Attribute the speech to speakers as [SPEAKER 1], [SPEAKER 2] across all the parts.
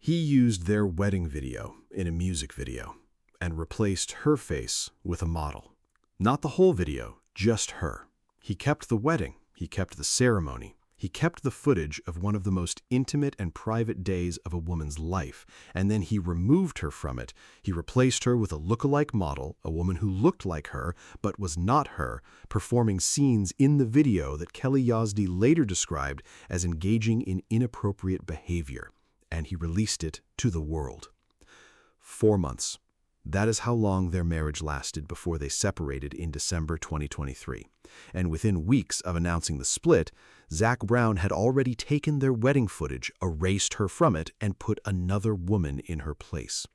[SPEAKER 1] He used their wedding video in a music video and replaced her face with a model. Not the whole video, just her. He kept the wedding, he kept the ceremony, he kept the footage of one of the most intimate and private days of a woman's life, and then he removed her from it. He replaced her with a look-alike model, a woman who looked like her but was not her, performing scenes in the video that Kelly Yazdi later described as engaging in inappropriate behavior, and he released it to the world. 4 months. That is how long their marriage lasted before they separated in December 2023. And within weeks of announcing the split, Zac Brown had already taken their wedding footage, erased her from it, and put another woman in her place.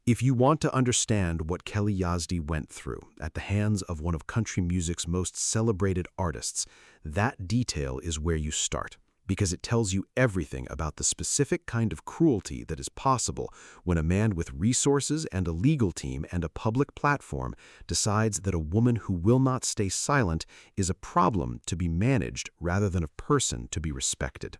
[SPEAKER 1] If you want to understand what Kelly Yazdi went through at the hands of one of country music's most celebrated artists, that detail is where you start, because it tells you everything about the specific kind of cruelty that is possible when a man with resources and a legal team and a public platform decides that a woman who will not stay silent is a problem to be managed rather than a person to be respected.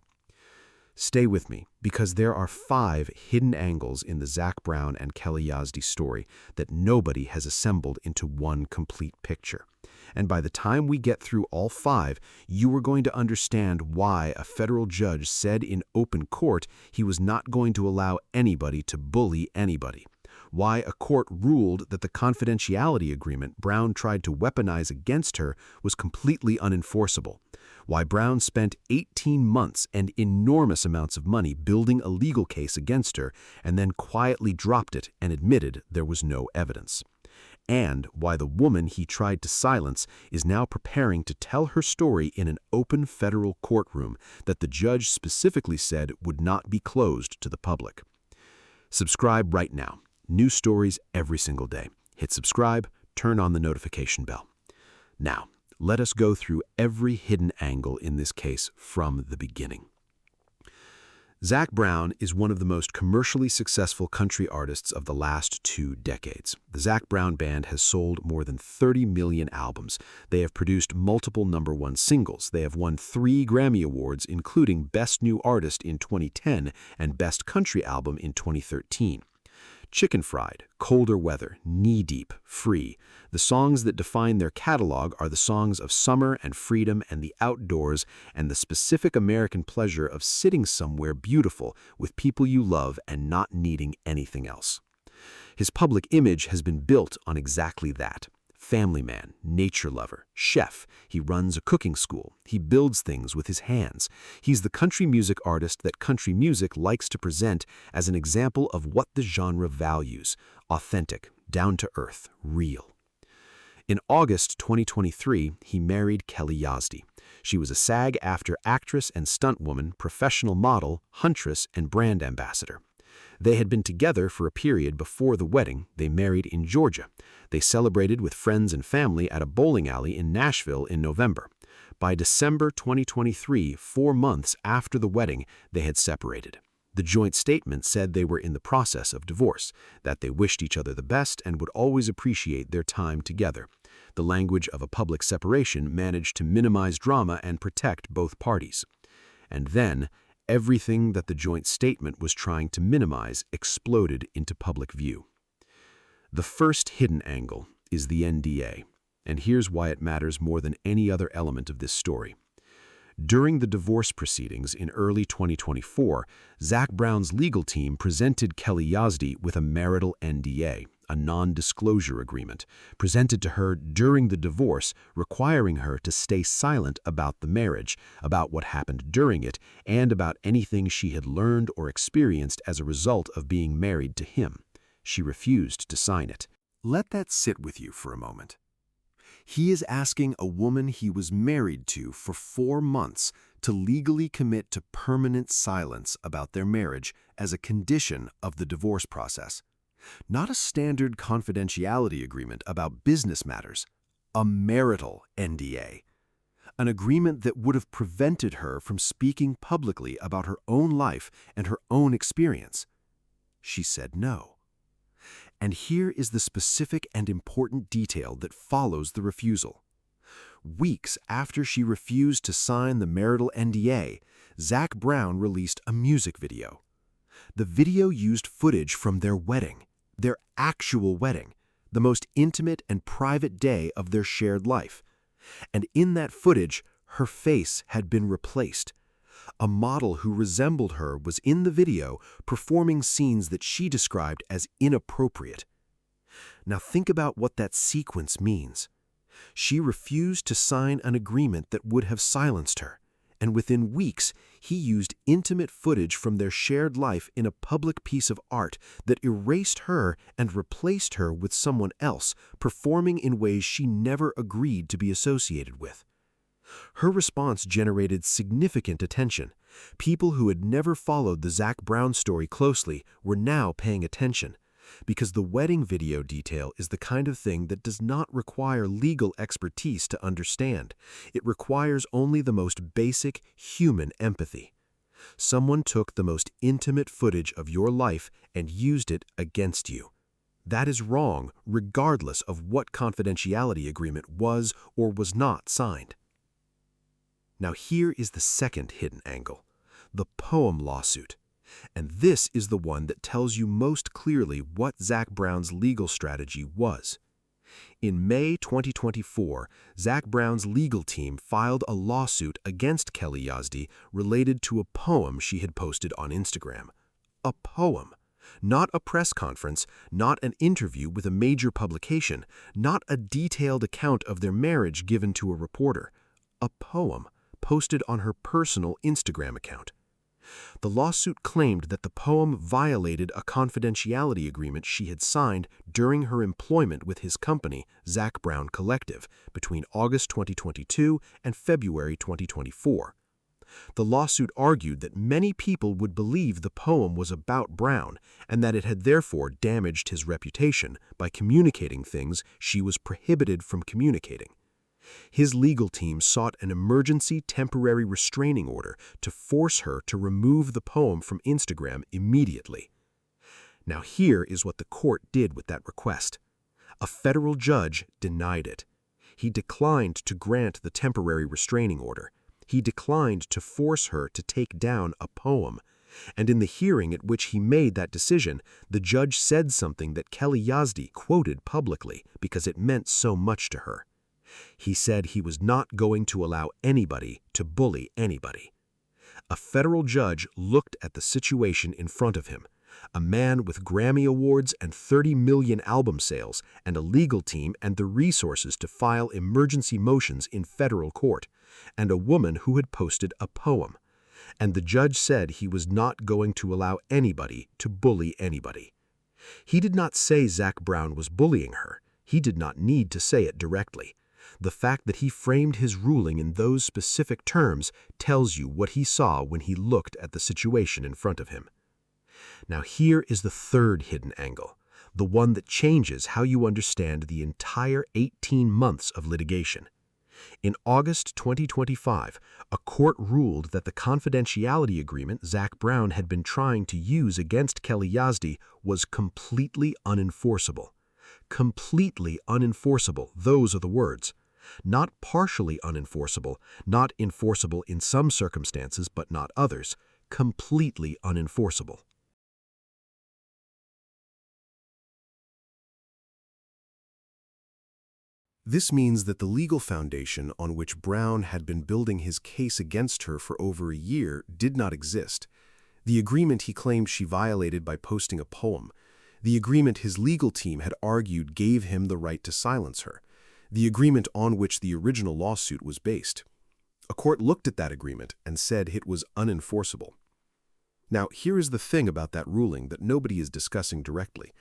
[SPEAKER 1] Stay with me, because there are 5 hidden angles in the Zac Brown and Kelly Yazdi story that nobody has assembled into one complete picture. And by the time we get through all 5, you are going to understand why a federal judge said in open court he was not going to allow anybody to bully anybody. Why a court ruled that the confidentiality agreement Brown tried to weaponize against her was completely unenforceable. Why Brown spent 18 months and enormous amounts of money building a legal case against her and then quietly dropped it and admitted there was no evidence. And why the woman he tried to silence is now preparing to tell her story in an open federal courtroom that the judge specifically said would not be closed to the public. Subscribe right now. New stories every single day. Hit subscribe, turn on the notification bell. Now, let us go through every hidden angle in this case from the beginning. Zac Brown is one of the most commercially successful country artists of the last 2 decades. The Zac Brown Band has sold more than 30 million albums. They have produced multiple #1 singles. They have won 3 Grammy Awards, including Best New Artist in 2010 and Best Country Album in 2013. Chicken Fried, Colder Weather, Knee Deep, Free. The songs that define their catalog are the songs of summer and freedom and the outdoors and the specific American pleasure of sitting somewhere beautiful with people you love and not needing anything else. His public image has been built on exactly that. Family man, nature lover, chef. He runs a cooking school. He builds things with his hands. He's the country music artist that country music likes to present as an example of what the genre values: authentic, down-to-earth, real. In August 2023, he married Kelly Yazdi. She was a SAG-AFTRA actress and stuntwoman, professional model, huntress, and brand ambassador. They had been together for a period before the wedding. They married in Georgia. They celebrated with friends and family at a bowling alley in Nashville in November. By December 2023, 4 months after the wedding, they had separated. The joint statement said they were in the process of divorce, that they wished each other the best and would always appreciate their time together. The language of a public separation managed to minimize drama and protect both parties. And then, everything that the joint statement was trying to minimize exploded into public view. The first hidden angle is the NDA, and here's why it matters more than any other element of this story. During the divorce proceedings in early 2024, Zac Brown's legal team presented Kelly Yazdi with a marital NDA, a non-disclosure agreement, presented to her during the divorce, requiring her to stay silent about the marriage, about what happened during it, and about anything she had learned or experienced as a result of being married to him. She refused to sign it. Let that sit with you for a moment. He is asking a woman he was married to for 4 months to legally commit to permanent silence about their marriage as a condition of the divorce process. Not a standard confidentiality agreement about business matters, a marital NDA. An agreement that would have prevented her from speaking publicly about her own life and her own experience. She said no. And here is the specific and important detail that follows the refusal. Weeks after she refused to sign the marital NDA, Zac Brown released a music video. The video used footage from their wedding, their actual wedding, the most intimate and private day of their shared life. And in that footage, her face had been replaced. A model who resembled her was in the video performing scenes that she described as inappropriate. Now think about what that sequence means. She refused to sign an agreement that would have silenced her, and within weeks, he used intimate footage from their shared life in a public piece of art that erased her and replaced her with someone else, performing in ways she never agreed to be associated with. Her response generated significant attention. People who had never followed the Zac Brown story closely were now paying attention, because the wedding video detail is the kind of thing that does not require legal expertise to understand. It requires only the most basic human empathy. Someone took the most intimate footage of your life and used it against you. That is wrong, regardless of what confidentiality agreement was or was not signed. Now here is the second hidden angle, the poem lawsuit. And this is the one that tells you most clearly what Zac Brown's legal strategy was. In May 2024, Zac Brown's legal team filed a lawsuit against Kelly Yazdi related to a poem she had posted on Instagram. A poem. Not a press conference, not an interview with a major publication, not a detailed account of their marriage given to a reporter. A poem posted on her personal Instagram account. The lawsuit claimed that the poem violated a confidentiality agreement she had signed during her employment with his company, Zac Brown Collective, between August 2022 and February 2024. The lawsuit argued that many people would believe the poem was about Brown and that it had therefore damaged his reputation by communicating things she was prohibited from communicating. His legal team sought an emergency temporary restraining order to force her to remove the poem from Instagram immediately. Now here is what the court did with that request. A federal judge denied it. He declined to grant the temporary restraining order. He declined to force her to take down a poem. And in the hearing at which he made that decision, the judge said something that Kelly Yazdi quoted publicly because it meant so much to her. He said he was not going to allow anybody to bully anybody. A federal judge looked at the situation in front of him, a man with Grammy Awards and 30 million album sales and a legal team and the resources to file emergency motions in federal court, and a woman who had posted a poem. And the judge said he was not going to allow anybody to bully anybody. He did not say Zac Brown was bullying her. He did not need to say it directly. The fact that he framed his ruling in those specific terms tells you what he saw when he looked at the situation in front of him. Now here is the third hidden angle, the one that changes how you understand the entire 18 months of litigation. In August 2025, a court ruled that the confidentiality agreement Zac Brown had been trying to use against Kelly Yazdi was completely unenforceable. Completely unenforceable, those are the words. Not partially unenforceable, not enforceable in some circumstances but not others, completely unenforceable. This means that the legal foundation on which Brown had been building his case against her for over a year did not exist. The agreement he claimed she violated by posting a poem, the agreement his legal team had argued gave him the right to silence her, the agreement on which the original lawsuit was based. A court looked at that agreement and said it was unenforceable. Now, here is the thing about that ruling that nobody is discussing directly.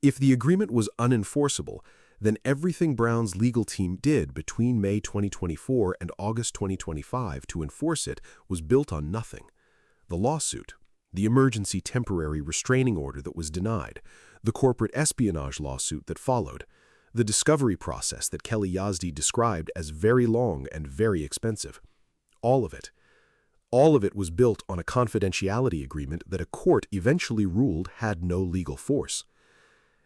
[SPEAKER 1] If the agreement was unenforceable, then everything Brown's legal team did between May 2024 and August 2025 to enforce it was built on nothing. The lawsuit, the emergency temporary restraining order that was denied, the corporate espionage lawsuit that followed, the discovery process that Kelly Yazdi described as very long and very expensive. All of it was built on a confidentiality agreement that a court eventually ruled had no legal force.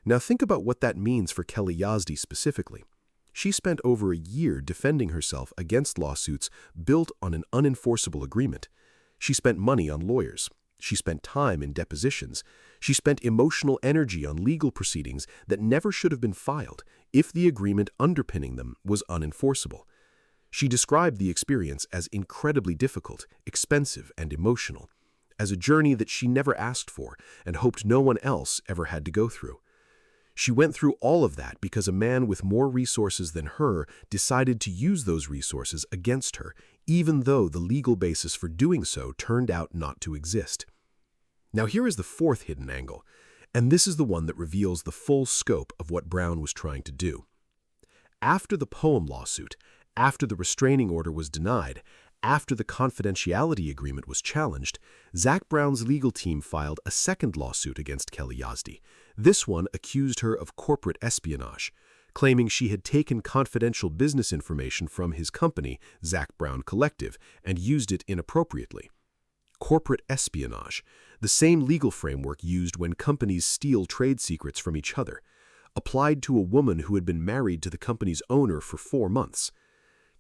[SPEAKER 1] Now think about what that means for Kelly Yazdi specifically. She spent over a year defending herself against lawsuits built on an unenforceable agreement. She spent money on lawyers.
[SPEAKER 2] She spent time in depositions. She spent emotional energy on legal proceedings that never should have been filed if the agreement underpinning them was unenforceable. She described the experience as incredibly difficult, expensive, and emotional, as a journey that she never asked for and hoped no one else ever had to go through. She went through all of that because a man with more resources than her decided to use those resources against her, even though the legal basis for doing so turned out not to exist. Now here is the fourth hidden angle, and this is the one that reveals the full scope of what Brown was trying to do. After the poem lawsuit, after the restraining order was denied, after the confidentiality agreement was challenged, Zac Brown's legal team filed a second lawsuit against Kelly Yazdi. This one accused her of corporate espionage, claiming she had taken confidential business information from his company, Zac Brown Collective, and used it inappropriately. Corporate espionage, the same legal framework used when companies steal trade secrets from each other, applied to a woman who had been married to the company's owner for 4 months.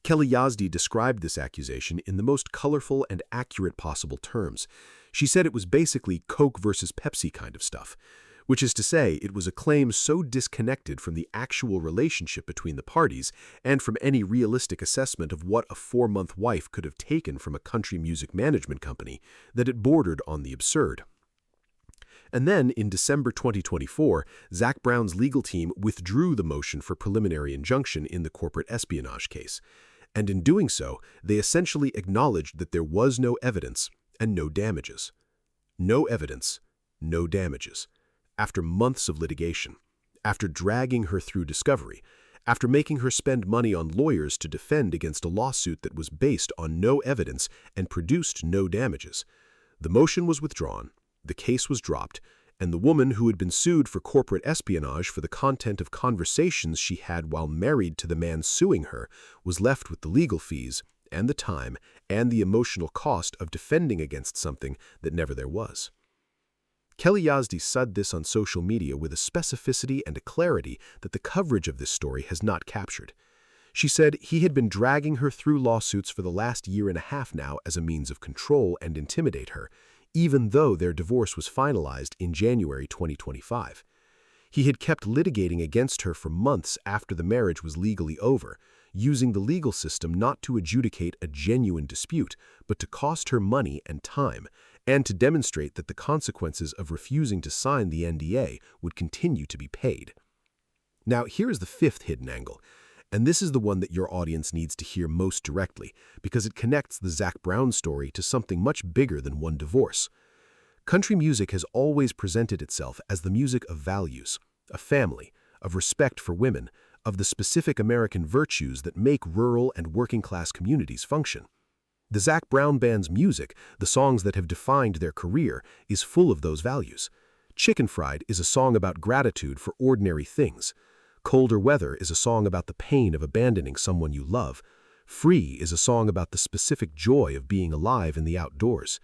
[SPEAKER 2] Kelly Yazdi described this accusation in the most colorful and accurate possible terms. She said it was basically Coke versus Pepsi kind of stuff, which is to say it was a claim so disconnected from the actual relationship between the parties and from any realistic assessment of what a 4-month wife could have taken from a country music management company that it bordered on the absurd. And then, in December 2024, Zac Brown's legal team withdrew the motion for preliminary injunction in the corporate espionage case. And in doing so, they essentially acknowledged that there was no evidence and no damages. No evidence, no damages. After months of litigation, after dragging her through discovery, after making her spend money on lawyers to defend against a lawsuit that was based on no evidence and produced no damages, the motion was withdrawn, the case was dropped, and the woman who had been sued for corporate espionage for the content of conversations she had while married to the man suing her was left with the legal fees and the time and the emotional cost of defending against something that never there was. Kelly Yazdi said this on social media with a specificity and a clarity that the coverage of this story has not captured. She said he had been dragging her through lawsuits for the last 1.5 years now as a means of control and intimidate her, even though their divorce was finalized in January 2025. He had kept litigating against her for months after the marriage was legally over, using the legal system not to adjudicate a genuine dispute, but to cost her money and time, and to demonstrate that the consequences of refusing to sign the NDA would continue to be paid. Now, here is the fifth hidden angle, and this is the one that your audience needs to hear most directly, because it connects the Zac Brown story to something much bigger than one divorce. Country music has always presented itself as the music of values, of family, of respect for women, of the specific American virtues that make rural and working-class communities function. The Zac Brown Band's music, the songs that have defined their career, is full of those values. Chicken Fried is a song about gratitude for ordinary things. Colder Weather is a song about the pain of abandoning someone you love. Free is a song about the specific joy of being alive in the outdoors.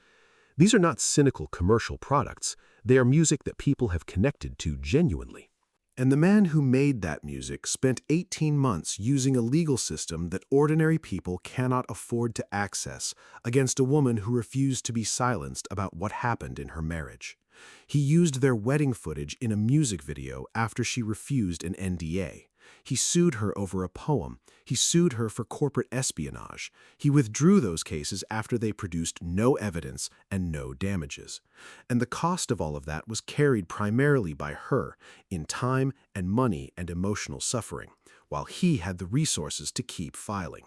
[SPEAKER 2] These are not cynical commercial products. They are music that people have connected to genuinely. And the man who made that music spent 18 months using a legal system that ordinary people cannot afford to access against a woman who refused to be silenced about what happened in her marriage. He used their wedding footage in a music video after she refused an NDA. He sued her over a poem. He sued her for corporate espionage. He withdrew those cases after they produced no evidence and no damages. And the cost of all of that was carried primarily by her in time and money and emotional suffering, while he had the resources to keep filing.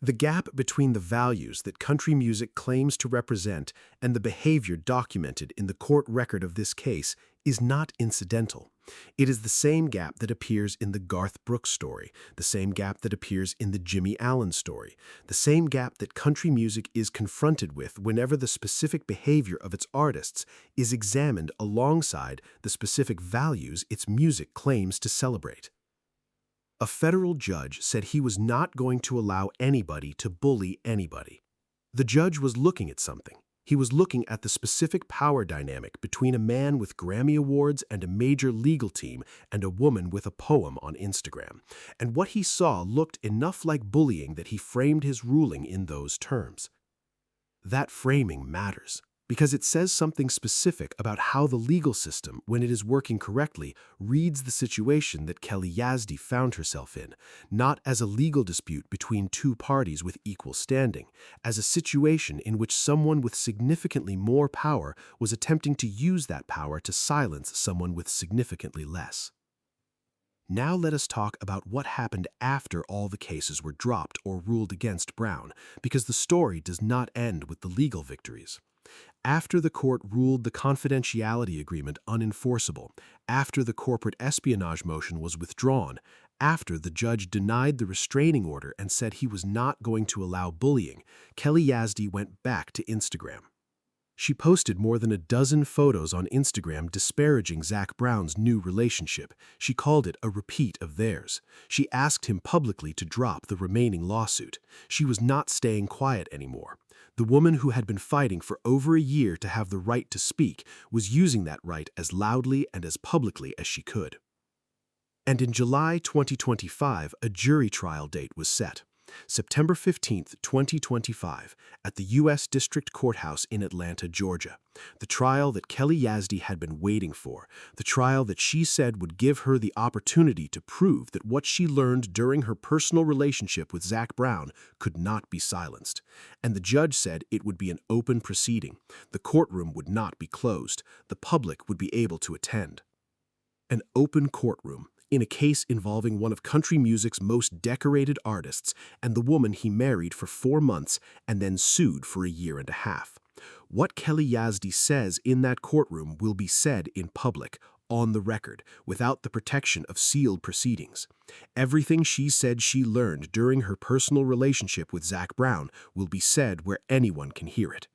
[SPEAKER 2] The gap between the values that country music claims to represent and the behavior documented in the court record of this case is not incidental. It is the same gap that appears in the Garth Brooks story, the same gap that appears in the Jimmy Allen story, the same gap that country music is confronted with whenever the specific behavior of its artists is examined alongside the specific values its music claims to celebrate. A federal judge said he was not going to allow anybody to bully anybody. The judge was looking at something. He was looking at the specific power dynamic between a man with Grammy Awards and a major legal team and a woman with a poem on Instagram. And what he saw looked enough like bullying that he framed his ruling in those terms. That framing matters. because it says something specific about how the legal system, when it is working correctly, reads the situation that Kelly Yazdi found herself in, not as a legal dispute between two parties with equal standing, as a situation in which someone with significantly more power was attempting to use that power to silence someone with significantly less. Now let us talk about what happened after all the cases were dropped or ruled against Brown, because the story does not end with the legal victories. After the court ruled the confidentiality agreement unenforceable, after the corporate espionage motion was withdrawn, after the judge denied the restraining order and said he was not going to allow bullying, Kelly Yazdi went back to Instagram. She posted more than a dozen photos on Instagram disparaging Zac Brown's new relationship. She called it a repeat of theirs. She asked him publicly to drop the remaining lawsuit. She was not staying quiet anymore. The woman who had been fighting for over a year to have the right to speak was using that right as loudly and as publicly as she could. And in July 2025, a jury trial date was set. September 15, 2025, at the U.S. District Courthouse in Atlanta, Georgia. The trial that Kelly Yazdi had been waiting for, the trial that she said would give her the opportunity to prove that what she learned during her personal relationship with Zac Brown could not be silenced. And the judge said it would be an open proceeding. The courtroom would not be closed. The public would be able to attend. An open courtroom in a case involving one of country music's most decorated artists and the woman he married for 4 months and then sued for a year and a half. What Kelly Yazdi says in that courtroom will be said in public, on the record, without the protection of sealed proceedings. Everything she said she learned during her personal relationship with Zac Brown will be said where anyone can hear it.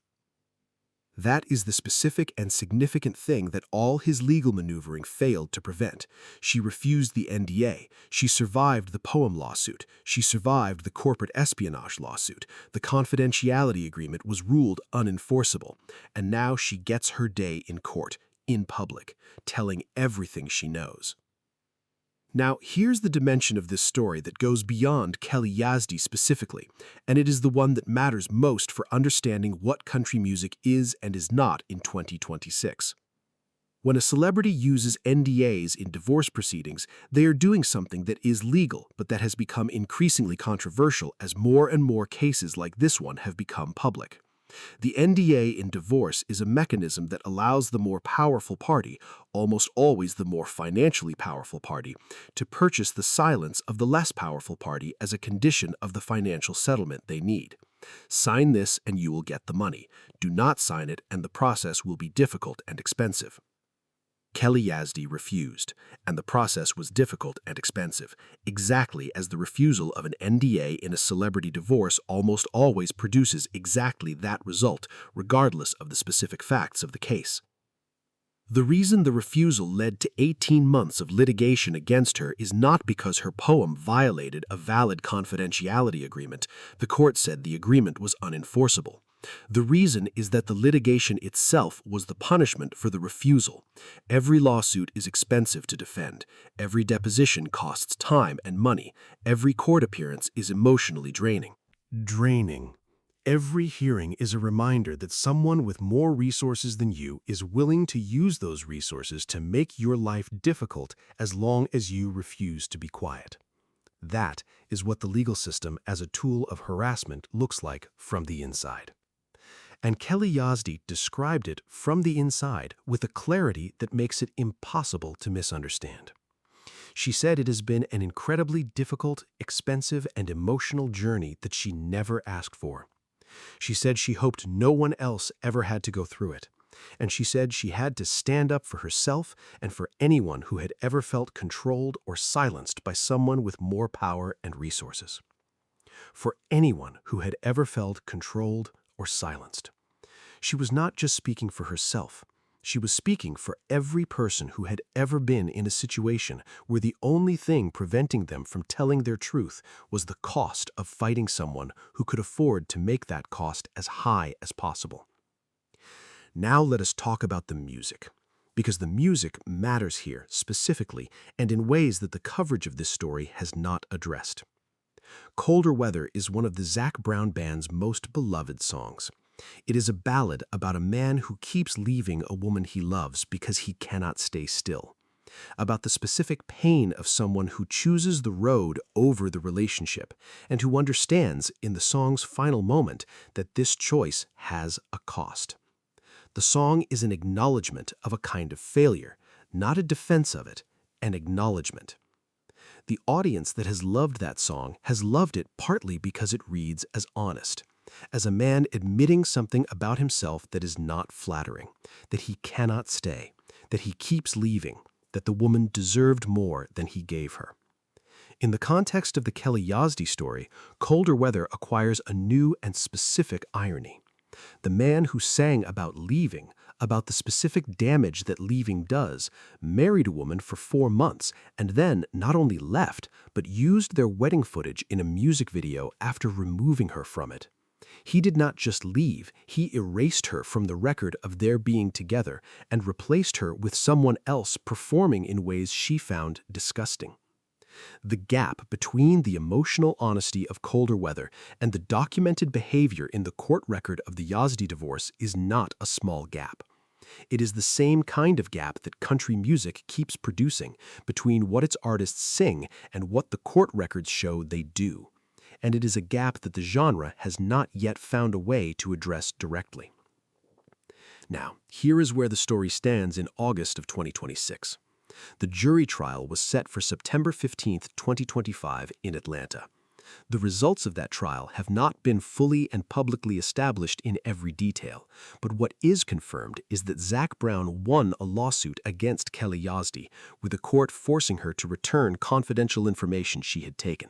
[SPEAKER 2] That is the specific and significant thing that all his legal maneuvering failed to prevent. She refused the NDA. She survived the poem lawsuit. She survived the corporate espionage lawsuit. The confidentiality agreement was ruled unenforceable. And now she gets her day in court, in public, telling everything she knows. Now, here's the dimension of this story that goes beyond Kelly Yazdi specifically, and it is the one that matters most for understanding what country music is and is not in 2026. When a celebrity uses NDAs in divorce proceedings, they are doing something that is legal, but that has become increasingly controversial as more and more cases like this one have become public. The NDA in divorce is a mechanism that allows the more powerful party, almost always the more financially powerful party, to purchase the silence of the less powerful party as a condition of the financial settlement they need. Sign this and you will get the money. Do not sign it and the process will be difficult and expensive. Kelly Yazdi refused, and the process was difficult and expensive, exactly as the refusal of an NDA in a celebrity divorce almost always produces exactly that result, regardless of the specific facts of the case. The reason the refusal led to 18 months of litigation against her is not because her poem violated a valid confidentiality agreement. The court said the agreement was unenforceable. The reason is that the litigation itself was the punishment for the refusal. Every lawsuit is expensive to defend. Every deposition costs time and money. Every court appearance is emotionally draining. Every hearing is a reminder that someone with more resources than you is willing to use those resources to make your life difficult as long as you refuse to be quiet. That is what the legal system as a tool of harassment looks like from the inside. And Kelly Yazdi described it from the inside with a clarity that makes it impossible to misunderstand. She said it has been an incredibly difficult, expensive, and emotional journey that she never asked for. She said she hoped no one else ever had to go through it. And she said she had to stand up for herself and for anyone who had ever felt controlled or silenced by someone with more power and resources. For anyone who had ever felt controlled or silenced. She was not just speaking for herself. She was speaking for every person who had ever been in a situation where the only thing preventing them from telling their truth was the cost of fighting someone who could afford to make that cost as high as possible. Now let us talk about the music, because the music matters here specifically and in ways that the coverage of this story has not addressed. Colder Weather is one of the Zac Brown Band's most beloved songs. It is a ballad about a man who keeps leaving a woman he loves because he cannot stay still, about the specific pain of someone who chooses the road over the relationship and who understands in the song's final moment that this choice has a cost. The song is an acknowledgement of a kind of failure, not a defense of it, an acknowledgement. The audience that has loved that song has loved it partly because it reads as honest, as a man admitting something about himself that is not flattering, that he cannot stay, that he keeps leaving, that the woman deserved more than he gave her. In the context of the Kelly Yazdi story, Colder Weather acquires a new and specific irony. The man who sang about leaving, about the specific damage that leaving does, married a woman for 4 months and then not only left, but used their wedding footage in a music video after removing her from it. He did not just leave, he erased her from the record of their being together and replaced her with someone else performing in ways she found disgusting. The gap between the emotional honesty of Colder Weather and the documented behavior in the court record of the Yazdi divorce is not a small gap. It is the same kind of gap that country music keeps producing between what its artists sing and what the court records show they do. And it is a gap that the genre has not yet found a way to address directly. Now, here is where the story stands in August of 2026. The jury trial was set for September 15, 2025 in Atlanta. The results of that trial have not been fully and publicly established in every detail, but what is confirmed is that Zac Brown won a lawsuit against Kelly Yazdi, with the court forcing her to return confidential information she had taken.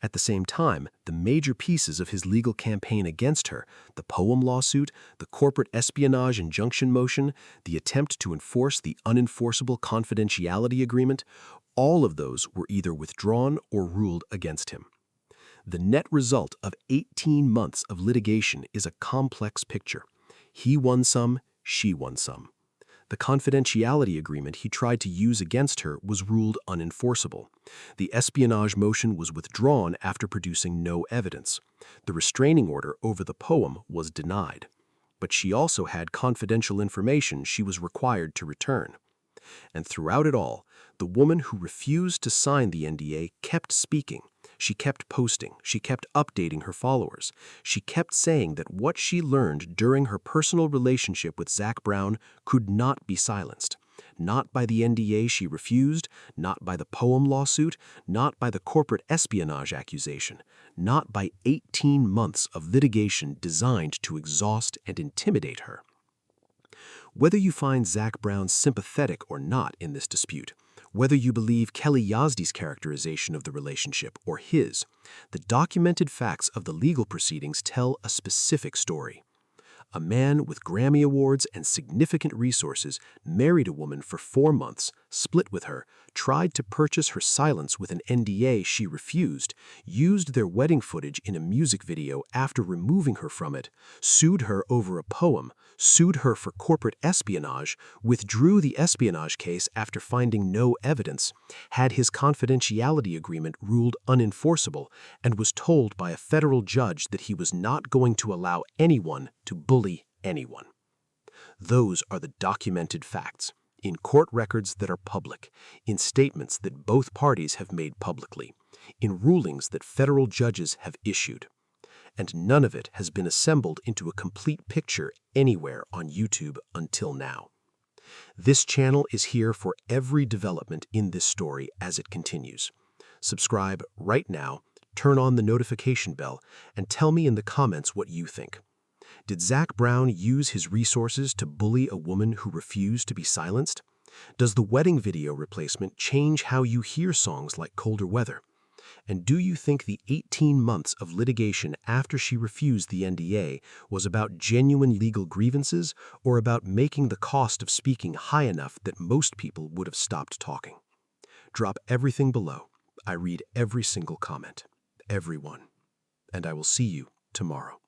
[SPEAKER 2] At the same time, the major pieces of his legal campaign against her, the poem lawsuit, the corporate espionage injunction motion, the attempt to enforce the unenforceable confidentiality agreement, all of those were either withdrawn or ruled against him. The net result of 18 months of litigation is a complex picture. He won some, she won some. The confidentiality agreement he tried to use against her was ruled unenforceable. The espionage motion was withdrawn after producing no evidence. The restraining order over the poem was denied. But she also had confidential information she was required to return. And throughout it all, the woman who refused to sign the NDA kept speaking. She kept posting. She kept updating her followers. She kept saying that what she learned during her personal relationship with Zac Brown could not be silenced. Not by the NDA she refused, not by the poem lawsuit, not by the corporate espionage accusation, not by 18 months of litigation designed to exhaust and intimidate her. Whether you find Zac Brown sympathetic or not in this dispute, whether you believe Kelly Yazdi's characterization of the relationship or his, the documented facts of the legal proceedings tell a specific story. A man with Grammy Awards and significant resources married a woman for 4 months, split with her, tried to purchase her silence with an NDA she refused, used their wedding footage in a music video after removing her from it, sued her over a poem, sued her for corporate espionage, withdrew the espionage case after finding no evidence, had his confidentiality agreement ruled unenforceable, and was told by a federal judge that he was not going to allow anyone to bully anyone. Those are the documented facts, in court records that are public, in statements that both parties have made publicly, in rulings that federal judges have issued. And none of it has been assembled into a complete picture anywhere on YouTube until now. This channel is here for every development in this story as it continues. Subscribe right now, turn on the notification bell, and tell me in the comments what you think. Did Zac Brown use his resources to bully a woman who refused to be silenced? Does the wedding video replacement change how you hear songs like Colder Weather? And do you think the 18 months of litigation after she refused the NDA was about genuine legal grievances or about making the cost of speaking high enough that most people would have stopped talking? Drop everything below. I read every single comment. Everyone. And I will see you tomorrow.